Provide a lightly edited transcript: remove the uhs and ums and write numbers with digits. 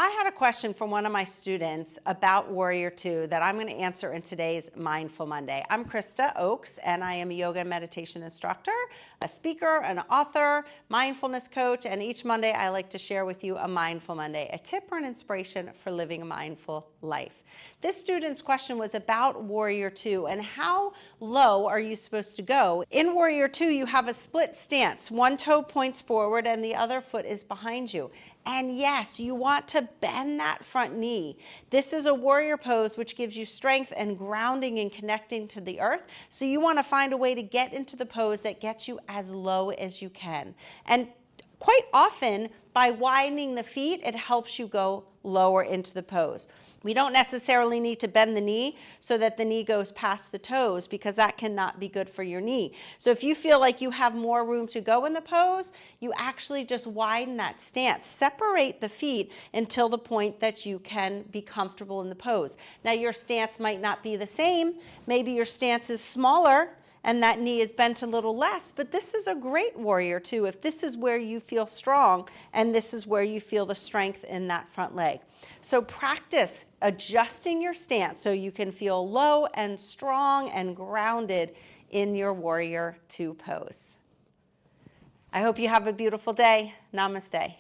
I had a question from one of my students about Warrior II that I'm going to answer in today's Mindful Monday. I'm Krista Oakes, and I am a yoga and meditation instructor, a speaker, an author, mindfulness coach, and each Monday I like to share with you a Mindful Monday, a tip or an inspiration for living a mindful life. This student's question was about Warrior II and how low are you supposed to go? In Warrior II, you have a split stance. One toe points forward and the other foot is behind you. And yes, you want to bend that front knee. This is a warrior pose which gives you strength and grounding and connecting to the earth. So you want to find a way to get into the pose that gets you as low as you can. And quite often, by widening the feet, it helps you go lower into the pose. We don't necessarily need to bend the knee so that the knee goes past the toes, because that cannot be good for your knee. So if you feel like you have more room to go in the pose, you actually just widen that stance. Separate the feet until the point that you can be comfortable in the pose. Now your stance might not be the same. Maybe your stance is smaller and that knee is bent a little less, but this is a great Warrior II if this is where you feel strong and this is where you feel the strength in that front leg. So practice adjusting your stance so you can feel low and strong and grounded in your Warrior II pose. I hope you have a beautiful day. Namaste.